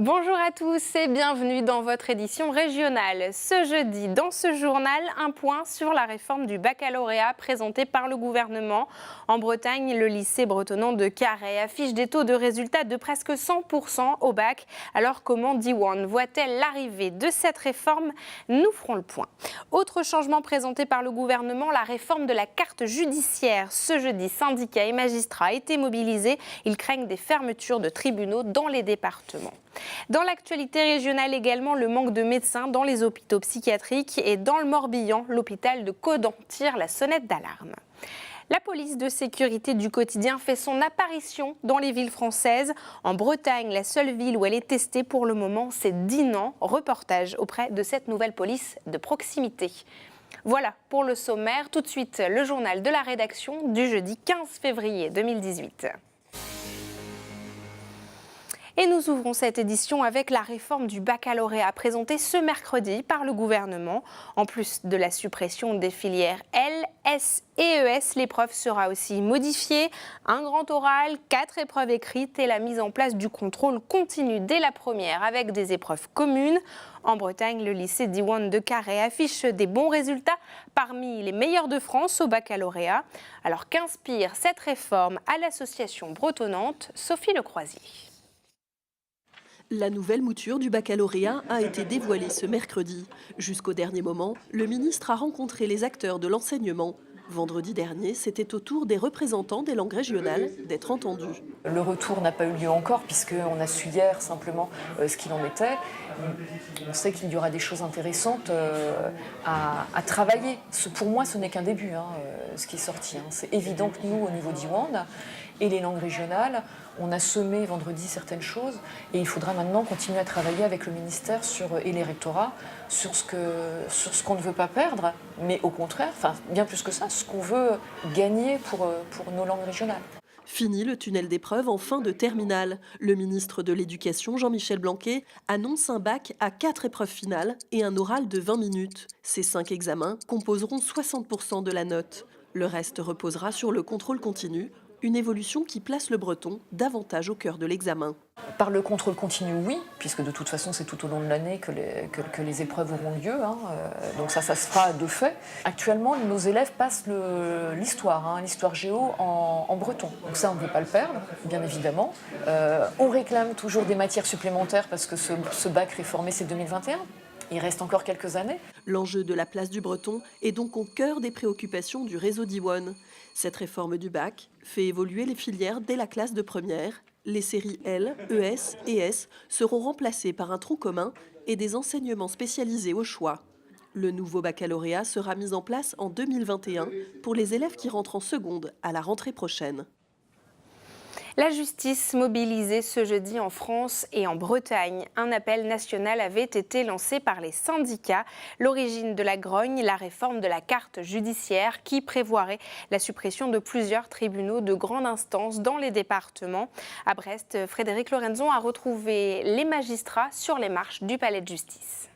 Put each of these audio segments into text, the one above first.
Bonjour à tous et bienvenue dans votre édition régionale. Ce jeudi, dans ce journal, un point sur la réforme du baccalauréat présentée par le gouvernement. En Bretagne, le lycée bretonnant de Carhaix affiche des taux de résultats de presque 100% au bac. Alors comment Diwan voit-elle l'arrivée de cette réforme? Nous ferons le point. Autre changement présenté par le gouvernement, la réforme de la carte judiciaire. Ce jeudi, syndicats et magistrats étaient mobilisés. Ils craignent des fermetures de tribunaux dans les départements. Dans l'actualité régionale également, le manque de médecins dans les hôpitaux psychiatriques et dans le Morbihan, l'hôpital de Caudan tire la sonnette d'alarme. La police de sécurité du quotidien fait son apparition dans les villes françaises. En Bretagne, la seule ville où elle est testée pour le moment, c'est Dinan. Reportage auprès de cette nouvelle police de proximité. Voilà pour le sommaire. Tout de suite, le journal de la rédaction du jeudi 15 février 2018. Et nous ouvrons cette édition avec la réforme du baccalauréat présentée ce mercredi par le gouvernement. En plus de la suppression des filières L, S et ES, l'épreuve sera aussi modifiée. Un grand oral, 4 épreuves écrites et la mise en place du contrôle continu dès la première avec des épreuves communes. En Bretagne, le lycée Diwan de Carhaix affiche des bons résultats parmi les meilleurs de France au baccalauréat. Alors qu'inspire cette réforme à l'association bretonnante Sophie Lecroisier? La nouvelle mouture du baccalauréat a été dévoilée ce mercredi. Jusqu'au dernier moment, le ministre a rencontré les acteurs de l'enseignement. Vendredi dernier, c'était au tour des représentants des langues régionales d'être entendus. Le retour n'a pas eu lieu encore puisqu'on a su hier simplement ce qu'il en était. On sait qu'il y aura des choses intéressantes à travailler. Pour moi, ce n'est qu'un début, ce qui est sorti. C'est évident que nous, au niveau d'Iwan et les langues régionales, on a semé vendredi certaines choses et il faudra maintenant continuer à travailler avec le ministère et les rectorats sur ce qu'on ne veut pas perdre, mais au contraire, bien plus que ça, ce qu'on veut gagner pour nos langues régionales. Fini le tunnel d'épreuves en fin de terminale. Le ministre de l'Éducation, Jean-Michel Blanquer, annonce un bac à 4 épreuves finales et un oral de 20 minutes. Ces 5 examens composeront 60% de la note. Le reste reposera sur le contrôle continu, une évolution qui place le breton davantage au cœur de l'examen. Par le contrôle continu, oui, puisque de toute façon, c'est tout au long de l'année que les épreuves auront lieu. Donc ça se fera de fait. Actuellement, nos élèves passent l'histoire géo en breton. Donc ça, on ne veut pas le perdre, bien évidemment. On réclame toujours des matières supplémentaires parce que ce bac réformé, c'est 2021. Il reste encore quelques années. L'enjeu de la place du breton est donc au cœur des préoccupations du réseau Diwan. Cette réforme du bac fait évoluer les filières dès la classe de première. Les séries L, ES et S seront remplacées par un tronc commun et des enseignements spécialisés au choix. Le nouveau baccalauréat sera mis en place en 2021 pour les élèves qui rentrent en seconde à la rentrée prochaine. La justice mobilisée ce jeudi en France et en Bretagne. Un appel national avait été lancé par les syndicats. L'origine de la grogne, la réforme de la carte judiciaire qui prévoirait la suppression de plusieurs tribunaux de grande instance dans les départements. À Brest, Frédéric Lorenzon a retrouvé les magistrats sur les marches du palais de justice.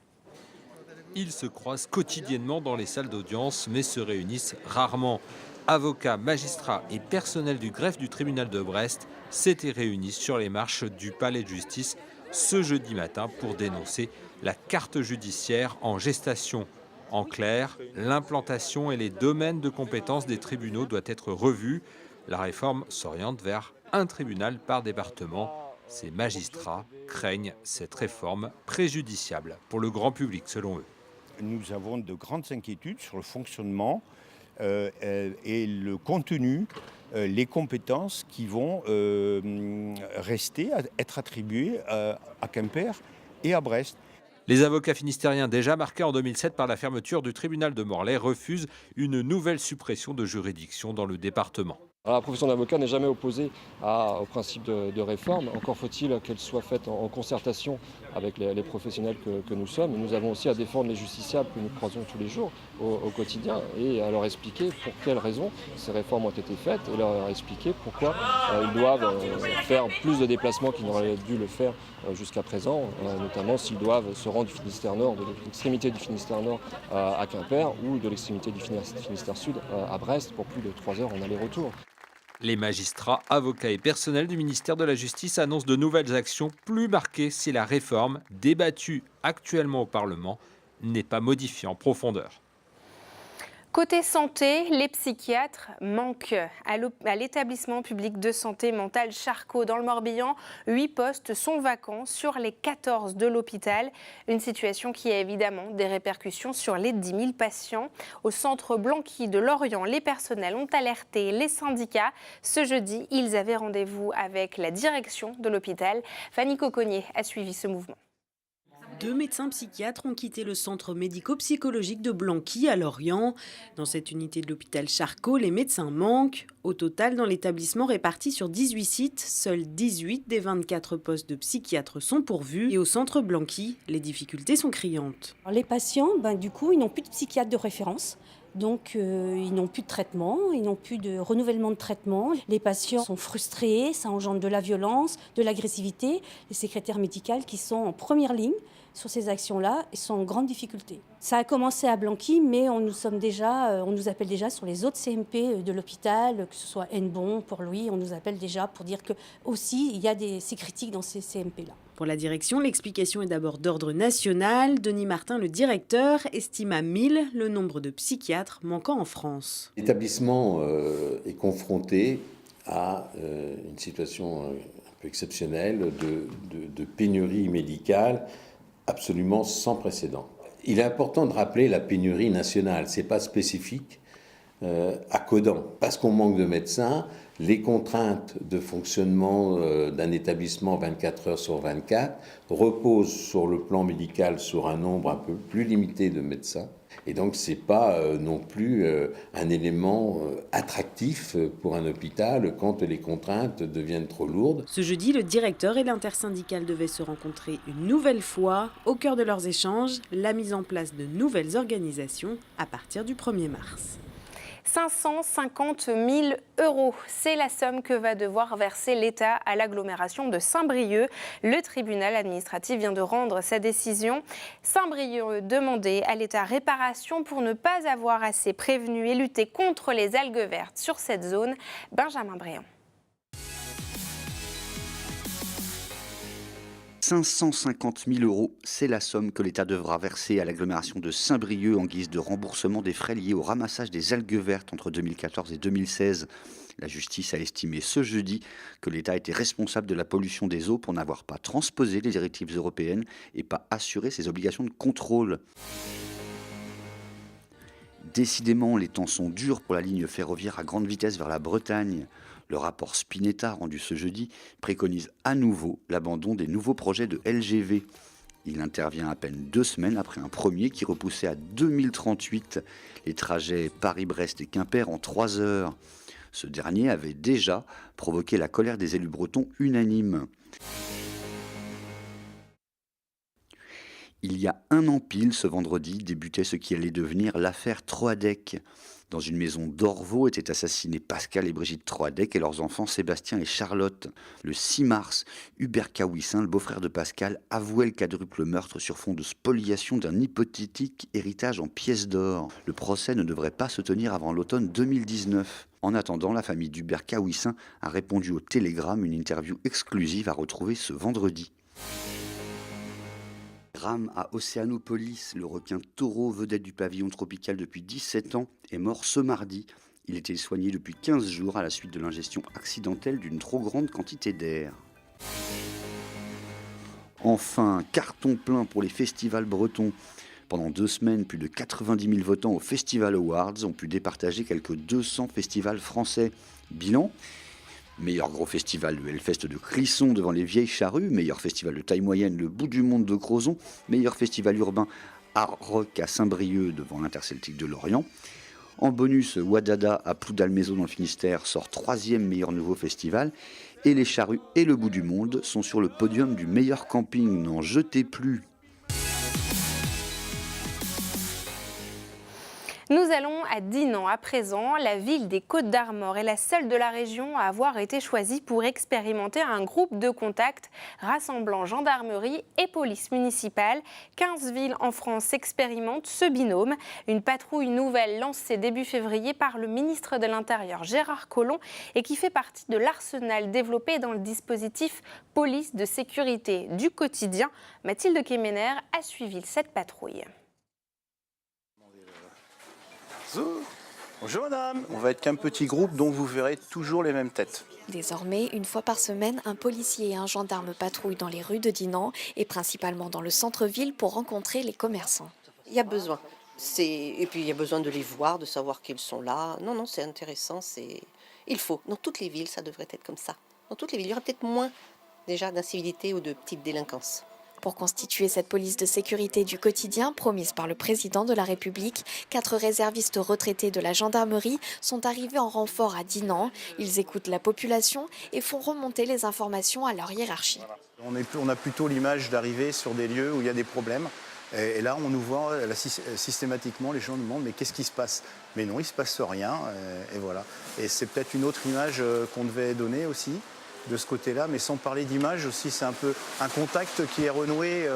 Ils se croisent quotidiennement dans les salles d'audience, mais se réunissent rarement. Avocats, magistrats et personnel du greffe du tribunal de Brest s'étaient réunis sur les marches du palais de justice ce jeudi matin pour dénoncer la carte judiciaire en gestation. En clair, l'implantation et les domaines de compétences des tribunaux doivent être revus. La réforme s'oriente vers un tribunal par département. Ces magistrats craignent cette réforme préjudiciable pour le grand public, selon eux. Nous avons de grandes inquiétudes sur le fonctionnement et le contenu, les compétences qui vont être attribuées à Quimper et à Brest. Les avocats finistériens, déjà marqués en 2007 par la fermeture du tribunal de Morlaix, refusent une nouvelle suppression de juridiction dans le département. Alors, la profession d'avocat n'est jamais opposée au principe de réforme. Encore faut-il qu'elle soit faite en concertation avec les professionnels que nous sommes. Nous avons aussi à défendre les justiciables que nous croisons tous les jours au quotidien et à leur expliquer pour quelles raisons ces réformes ont été faites et leur expliquer pourquoi ils doivent faire plus de déplacements qu'ils n'auraient dû le faire jusqu'à présent, notamment s'ils doivent se rendre du Finistère Nord, de l'extrémité du Finistère Nord à Quimper ou de l'extrémité du Finistère Sud à Brest pour plus de 3 heures en aller-retour. Les magistrats, avocats et personnels du ministère de la Justice annoncent de nouvelles actions plus marquées si la réforme, débattue actuellement au Parlement, n'est pas modifiée en profondeur. Côté santé, les psychiatres manquent. À l'établissement public de santé mentale Charcot dans le Morbihan, 8 postes sont vacants sur les 14 de l'hôpital. Une situation qui a évidemment des répercussions sur les 10 000 patients. Au centre Blanqui de Lorient, les personnels ont alerté les syndicats. Ce jeudi, ils avaient rendez-vous avec la direction de l'hôpital. Fanny Cocognier a suivi ce mouvement. 2 médecins psychiatres ont quitté le centre médico-psychologique de Blanqui à Lorient. Dans cette unité de l'hôpital Charcot, les médecins manquent. Au total, dans l'établissement réparti sur 18 sites, seuls 18 des 24 postes de psychiatres sont pourvus. Et au centre Blanqui, les difficultés sont criantes. Les patients, du coup, ils n'ont plus de psychiatre de référence. Donc, ils n'ont plus de traitement, ils n'ont plus de renouvellement de traitement. Les patients sont frustrés, ça engendre de la violence, de l'agressivité. Les secrétaires médicales qui sont en première ligne sur ces actions-là sont en grande difficulté. Ça a commencé à Blanqui, mais on nous appelle déjà sur les autres CMP de l'hôpital, que ce soit Hennebont, Port-Louis, on nous appelle déjà pour dire que aussi il y a c'est critique dans ces CMP-là. Pour la direction, l'explication est d'abord d'ordre national. Denis Martin, le directeur, estime à 1000 le nombre de psychiatres manquant en France. L'établissement est confronté à une situation un peu exceptionnelle de pénurie médicale absolument sans précédent. Il est important de rappeler la pénurie nationale, ce n'est pas spécifique à Caudan. Parce qu'on manque de médecins, les contraintes de fonctionnement d'un établissement 24 heures sur 24 reposent sur le plan médical sur un nombre un peu plus limité de médecins. Et donc, ce n'est pas non plus un élément attractif pour un hôpital quand les contraintes deviennent trop lourdes. Ce jeudi, le directeur et l'intersyndicale devaient se rencontrer une nouvelle fois. Au cœur de leurs échanges, la mise en place de nouvelles organisations à partir du 1er mars. 550 000 €, c'est la somme que va devoir verser l'État à l'agglomération de Saint-Brieuc. Le tribunal administratif vient de rendre sa décision. Saint-Brieuc demandait à l'État réparation pour ne pas avoir assez prévenu et lutté contre les algues vertes sur cette zone. Benjamin Bréant. 550 000 €, c'est la somme que l'État devra verser à l'agglomération de Saint-Brieuc en guise de remboursement des frais liés au ramassage des algues vertes entre 2014 et 2016. La justice a estimé ce jeudi que l'État était responsable de la pollution des eaux pour n'avoir pas transposé les directives européennes et pas assuré ses obligations de contrôle. Décidément, les temps sont durs pour la ligne ferroviaire à grande vitesse vers la Bretagne. Le rapport Spinetta, rendu ce jeudi, préconise à nouveau l'abandon des nouveaux projets de LGV. Il intervient à peine 2 semaines après un premier qui repoussait à 2038 les trajets Paris-Brest et Quimper en 3 heures. Ce dernier avait déjà provoqué la colère des élus bretons unanimes. Il y a un an pile, ce vendredi, débutait ce qui allait devenir l'affaire Troadec. Dans une maison d'Orvaux étaient assassinés Pascal et Brigitte Troadec et leurs enfants Sébastien et Charlotte. Le 6 mars, Hubert Kawissin, le beau-frère de Pascal, avouait le quadruple meurtre sur fond de spoliation d'un hypothétique héritage en pièces d'or. Le procès ne devrait pas se tenir avant l'automne 2019. En attendant, la famille d'Hubert Kawissin a répondu au Télégramme, une interview exclusive à retrouver ce vendredi. Drame à Océanopolis, le requin taureau, vedette du pavillon tropical depuis 17 ans, est mort ce mardi. Il était soigné depuis 15 jours à la suite de l'ingestion accidentelle d'une trop grande quantité d'air. Enfin, carton plein pour les festivals bretons. Pendant 2 semaines, plus de 90 000 votants au Festival Awards ont pu départager quelques 200 festivals français. Bilan : meilleur gros festival, le Hellfest de Clisson devant les Vieilles Charrues. Meilleur festival de taille moyenne, le Bout du Monde de Crozon. Meilleur festival urbain, Art Rock à Saint-Brieuc devant l'Interceltique de Lorient. En bonus, Wadada à Ploudalmézeau dans le Finistère sort 3e meilleur nouveau festival. Et les Charrues et le Bout du Monde sont sur le podium du meilleur camping. N'en jetez plus. Nous allons à Dinan à présent. La ville des Côtes-d'Armor est la seule de la région à avoir été choisie pour expérimenter un groupe de contact rassemblant gendarmerie et police municipale. 15 villes en France expérimentent ce binôme. Une patrouille nouvelle lancée début février par le ministre de l'Intérieur Gérard Collomb et qui fait partie de l'arsenal développé dans le dispositif police de sécurité du quotidien. Mathilde Kemener a suivi cette patrouille. Bonjour madame, on va être qu'un petit groupe dont vous verrez toujours les mêmes têtes. Désormais, une fois par semaine, un policier et un gendarme patrouillent dans les rues de Dinan et principalement dans le centre-ville pour rencontrer les commerçants. Il y a besoin. Et puis il y a besoin de les voir, de savoir qu'ils sont là. Non, c'est intéressant. Il faut. Dans toutes les villes, ça devrait être comme ça. Dans toutes les villes, il y aura peut-être moins déjà d'incivilité ou de petites délinquances. Pour constituer cette police de sécurité du quotidien promise par le président de la République, 4 réservistes retraités de la gendarmerie sont arrivés en renfort à Dinan. Ils écoutent la population et font remonter les informations à leur hiérarchie. On a plutôt l'image d'arriver sur des lieux où il y a des problèmes. Et là, on nous voit systématiquement, les gens nous demandent mais qu'est-ce qui se passe? Mais non, il ne se passe rien. Et voilà. Et c'est peut-être une autre image qu'on devait donner aussi de ce côté-là, mais sans parler d'image aussi, c'est un peu un contact qui est renoué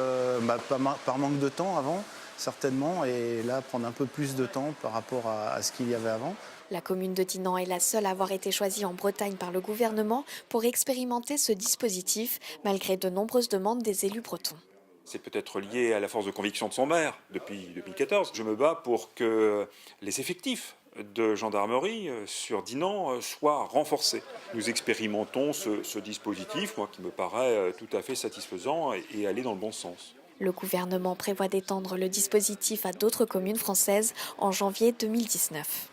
par manque de temps avant, certainement, et là, prendre un peu plus de temps par rapport à ce qu'il y avait avant. La commune de Dinan est la seule à avoir été choisie en Bretagne par le gouvernement pour expérimenter ce dispositif, malgré de nombreuses demandes des élus bretons. C'est peut-être lié à la force de conviction de son maire depuis 2014. Je me bats pour que les effectifs de gendarmerie sur Dinan soient renforcés. Nous expérimentons ce dispositif, moi, qui me paraît tout à fait satisfaisant et aller dans le bon sens. Le gouvernement prévoit d'étendre le dispositif à d'autres communes françaises en janvier 2019.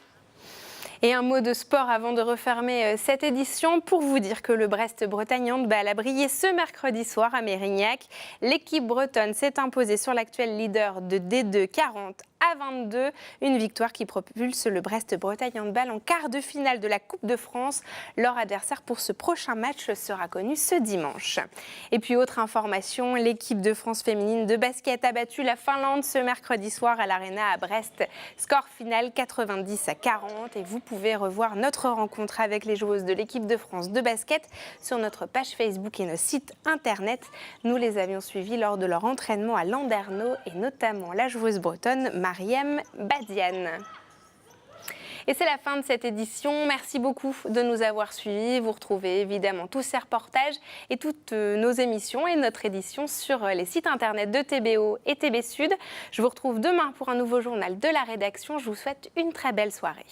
Et un mot de sport avant de refermer cette édition pour vous dire que le Brest-Bretagne Handball a brillé ce mercredi soir à Mérignac. L'équipe bretonne s'est imposée sur l'actuel leader de D2 40-22. Une victoire qui propulse le Brest-Bretagne Handball en quart de finale de la Coupe de France. Leur adversaire pour ce prochain match sera connu ce dimanche. Et puis autre information, l'équipe de France féminine de basket a battu la Finlande ce mercredi soir à l'Arena à Brest. Score final 90-40 et vous pouvez revoir notre rencontre avec les joueuses de l'équipe de France de basket sur notre page Facebook et nos sites internet. Nous les avions suivies lors de leur entraînement à Landerneau et notamment la joueuse bretonne Mariem Badiane. Et c'est la fin de cette édition. Merci beaucoup de nous avoir suivis. Vous retrouvez évidemment tous ces reportages et toutes nos émissions et notre édition sur les sites internet de TBO et TB Sud. Je vous retrouve demain pour un nouveau journal de la rédaction. Je vous souhaite une très belle soirée.